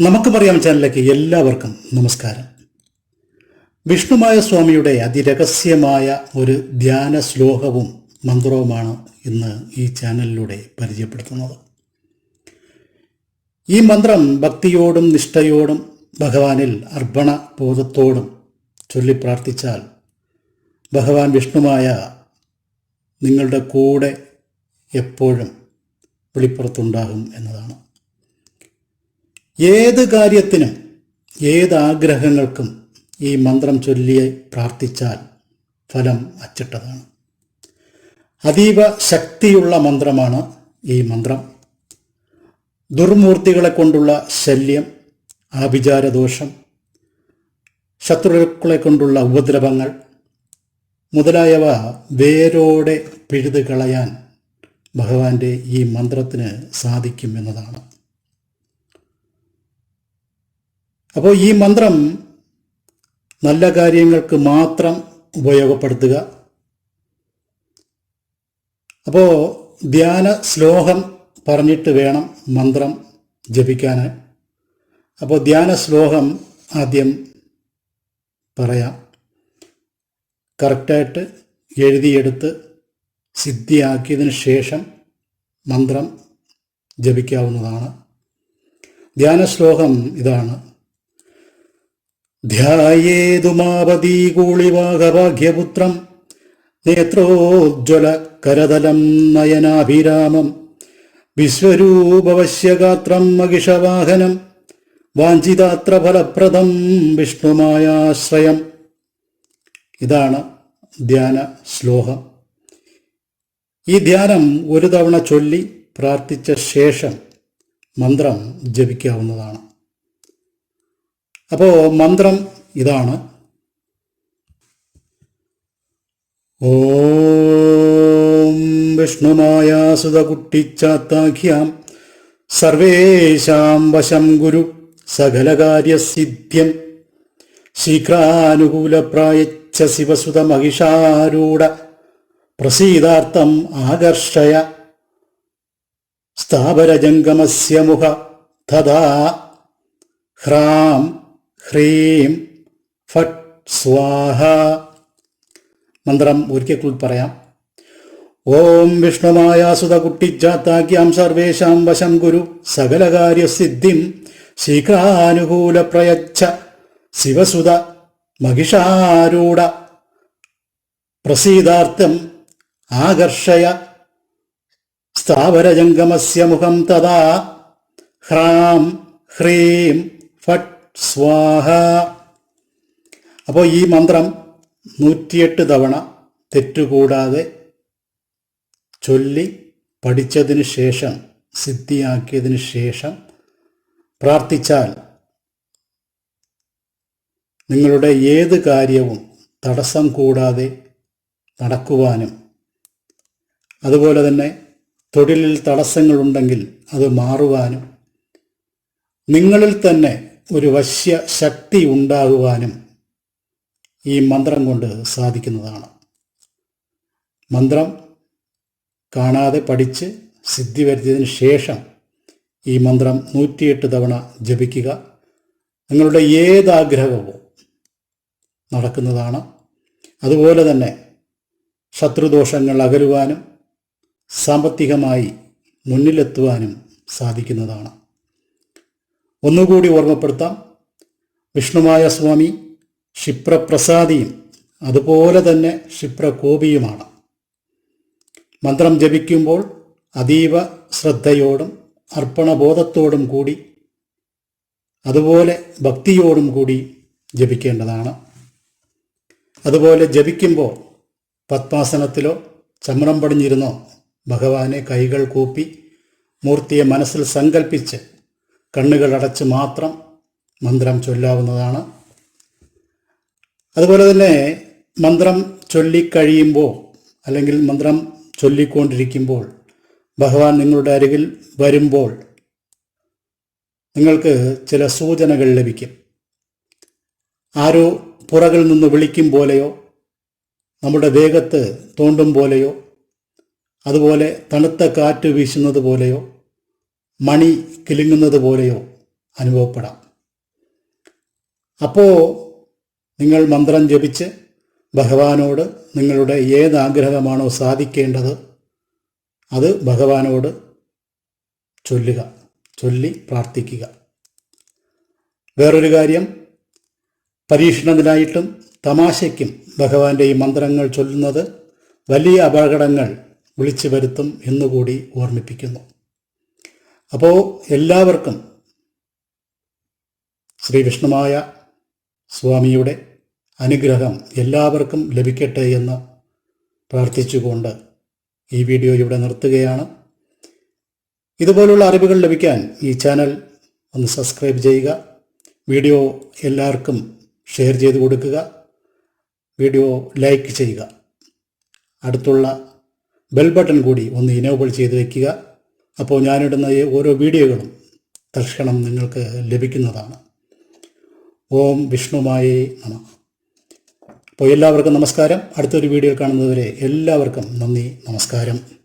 നമുക്ക് പറയാം ചാനലിലേക്ക് എല്ലാവർക്കും നമസ്കാരം. വിഷ്ണുമായ സ്വാമിയുടെ അതിരഹസ്യമായ ഒരു ധ്യാന ശ്ലോകവും മന്ത്രവുമാണ് ഇന്ന് ഈ ചാനലിലൂടെ പരിചയപ്പെടുത്തുന്നത്. ഈ മന്ത്രം ഭക്തിയോടും നിഷ്ഠയോടും ഭഗവാനിൽ അർപ്പണബോധത്തോടും ചൊല്ലി പ്രാർത്ഥിച്ചാൽ ഭഗവാൻ വിഷ്ണുമായ നിങ്ങളുടെ കൂടെ എപ്പോഴും വെളിപ്പുറത്തുണ്ടാകും എന്നതാണ്. ഏത് കാര്യത്തിനും ഏതാഗ്രഹങ്ങൾക്കും ഈ മന്ത്രം ചൊല്ലി പ്രാർത്ഥിച്ചാൽ ഫലം അച്ചിട്ടതാണ്. അതീവ ശക്തിയുള്ള മന്ത്രമാണ് ഈ മന്ത്രം. ദുർമൂർത്തികളെ കൊണ്ടുള്ള ശല്യം, ആഭിചാരദോഷം, ശത്രുക്കളെ കൊണ്ടുള്ള ഉപദ്രവങ്ങൾ മുതലായവ വേരോടെ പിഴുതു കളയാൻ ഭഗവാന്റെ ഈ മന്ത്രത്തിന് സാധിക്കും എന്നതാണ്. അപ്പോൾ ഈ മന്ത്രം നല്ല കാര്യങ്ങൾക്ക് മാത്രം ഉപയോഗപ്പെടുത്തുക. അപ്പോൾ ധ്യാന ശ്ലോകം പറഞ്ഞിട്ട് വേണം മന്ത്രം ജപിക്കാൻ. അപ്പോൾ ധ്യാന ശ്ലോകം ആദ്യം പറയാം. കറക്റ്റായിട്ട് എഴുതിയെടുത്ത് സിദ്ധിയാക്കിയതിന് ശേഷം മന്ത്രം ജപിക്കാവുന്നതാണ്. ധ്യാന ശ്ലോകം ഇതാണ്: ധ്യായേതുമാപതീകൂളിവാഹഭാഗ്യപുത്രം നേത്രോജ്വല കരതലം നയനാഭിരാമം വിശ്വരൂപവശ്യഗാത്രം മഹിഷവാഹനം വാഞ്ചിതാത്ര ഫലപ്രദം വിഷ്ണുമായാശ്രയം. ഇതാണ് ധ്യാന ശ്ലോകം. ഈ ധ്യാനം ഒരു തവണ ചൊല്ലി പ്രാർത്ഥിച്ച ശേഷം മന്ത്രം ജപിക്കാവുന്നതാണ്. അപ്പോൾ മന്ത്രം ഇതാണ്: ഓം വിഷ്ണുമായാസുതകുട്ടിച്ചാത്താഖ്യാം സർവേഷാം വശം ഗുരു സകലകാര്യസിദ്ധ്യം ശീഘ്രാനുകൂലപ്രായച്ഛ ശിവസുതമഹിഷാരൂഢ പ്രസീദാർത്ഥം ആകർഷയ സ്ഥാവരജംഗമസ്യ മുഖ തഥാ ഹ്രാം ഹ്രീം ഫട്ട് സ്വാഹ. മന്ത്രം ഒരിക്കൽ കൂടി പറയാം: ഓം വിഷ്ണുമായാസുതകുട്ടിജാത്താഖ്യാം സർവേഷാം വശം ഗുരു സകലകാര്യസിദ്ധിം ശീഘ്രാനുകൂലപ്രയച്ഛ ശിവസുത മഹിഷാരൂഢ പ്രസീദാർത്ഥം ആകർഷയ സ്ഥാവരജംഗമസ്യ മുഖം തഥാ ഹ്രാം ഹ്രീം ഫട്ട് സ്വാഹ. അപ്പോൾ ഈ മന്ത്രം 108 തവണ തെറ്റുകൂടാതെ ചൊല്ലി പഠിച്ചതിന് ശേഷം സിദ്ധിയാക്കിയതിന് ശേഷം പ്രാർത്ഥിച്ചാൽ നിങ്ങളുടെ ഏത് കാര്യവും തടസ്സം കൂടാതെ നടക്കുവാനും അതുപോലെ തന്നെ തൊഴിലിൽ തടസ്സങ്ങളുണ്ടെങ്കിൽ അത് മാറുവാനും നിങ്ങളിൽ തന്നെ ഒരു വശ്യ ശക്തി ഉണ്ടാകുവാനും ഈ മന്ത്രം കൊണ്ട് സാധിക്കുന്നതാണ്. മന്ത്രം കാണാതെ പഠിച്ച് സിദ്ധി വരുത്തിയതിന് ശേഷം ഈ മന്ത്രം 108 തവണ ജപിക്കുക. നിങ്ങളുടെ ഏതാഗ്രഹവും നടക്കുന്നതാണ്. അതുപോലെ തന്നെ ശത്രുദോഷങ്ങൾ അകലുവാനും സാമ്പത്തികമായി മുന്നിലെത്തുവാനും സാധിക്കുന്നതാണ്. ഒന്നുകൂടി ഓർമ്മപ്പെടുത്താം: വിഷ്ണുമായ സ്വാമി ക്ഷിപ്രപ്രസാദിയും അതുപോലെ തന്നെ ക്ഷിപ്രകോപിയുമാണ്. മന്ത്രം ജപിക്കുമ്പോൾ അതീവ ശ്രദ്ധയോടും അർപ്പണബോധത്തോടും കൂടി അതുപോലെ ഭക്തിയോടും കൂടി ജപിക്കേണ്ടതാണ്. അതുപോലെ ജപിക്കുമ്പോൾ പത്മാസനത്തിലോ ചമ്രം പടിഞ്ഞിരുന്നോ ഭഗവാനെ കൈകൾ കൂപ്പി മൂർത്തിയെ മനസ്സിൽ സങ്കല്പിച്ച് കണ്ണുകൾ അടച്ച് മാത്രം മന്ത്രം ചൊല്ലാവുന്നതാണ്. അതുപോലെ തന്നെ മന്ത്രം ചൊല്ലിക്കഴിയുമ്പോൾ അല്ലെങ്കിൽ മന്ത്രം ചൊല്ലിക്കൊണ്ടിരിക്കുമ്പോൾ ഭഗവാൻ നിങ്ങളുടെ അരികിൽ വരുമ്പോൾ നിങ്ങൾക്ക് ചില സൂചനകൾ ലഭിക്കും. ആരോ പുറകിൽ നിന്ന് വിളിക്കും പോലെയോ നമ്മുടെ ദേഹത്ത് തോണ്ടും പോലെയോ അതുപോലെ തണുത്ത കാറ്റ് വീശുന്നത് പോലെയോ മണി കിലുങ്ങുന്നത് പോലെയോ അനുഭവപ്പെടാം. അപ്പോൾ നിങ്ങൾ മന്ത്രം ജപിച്ച് ഭഗവാനോട് നിങ്ങളുടെ ഏതാഗ്രഹമാണോ സാധിക്കേണ്ടത് അത് ഭഗവാനോട് ചൊല്ലി പ്രാർത്ഥിക്കുക. വേറൊരു കാര്യം, പരീക്ഷണത്തിനായിട്ടും തമാശയ്ക്കും ഭഗവാന്റെ ഈ മന്ത്രങ്ങൾ ചൊല്ലുന്നത് വലിയ അപകടങ്ങൾ വിളിച്ചു വരുത്തും എന്നുകൂടി ഓർമ്മിപ്പിക്കുന്നു. അപ്പോൾ എല്ലാവർക്കും ശ്രീ വിഷ്ണുമായ സ്വാമിയുടെ അനുഗ്രഹം എല്ലാവർക്കും ലഭിക്കട്ടെ എന്ന് പ്രാർത്ഥിച്ചുകൊണ്ട് ഈ വീഡിയോ ഇവിടെ നിർത്തുകയാണ്. ഇതുപോലുള്ള അറിവുകൾ ലഭിക്കാൻ ഈ ചാനൽ ഒന്ന് സബ്സ്ക്രൈബ് ചെയ്യുക. വീഡിയോ എല്ലാവർക്കും ഷെയർ ചെയ്ത് കൊടുക്കുക. വീഡിയോ ലൈക്ക് ചെയ്യുക. അടുത്തുള്ള ബെൽ ബട്ടൺ കൂടി ഒന്ന് ഇനേബിൾ ചെയ്ത് വയ്ക്കുക. അപ്പോൾ ഞാനിടുന്ന ഓരോ വീഡിയോകളും തൽക്ഷണം നിങ്ങൾക്ക് ലഭിക്കുന്നതാണ്. ഓം വിഷ്ണുമായേ നമഃ. അപ്പോൾ എല്ലാവർക്കും നമസ്കാരം. അടുത്തൊരു വീഡിയോ കാണുന്നതുവരെ എല്ലാവർക്കും നന്ദി, നമസ്കാരം.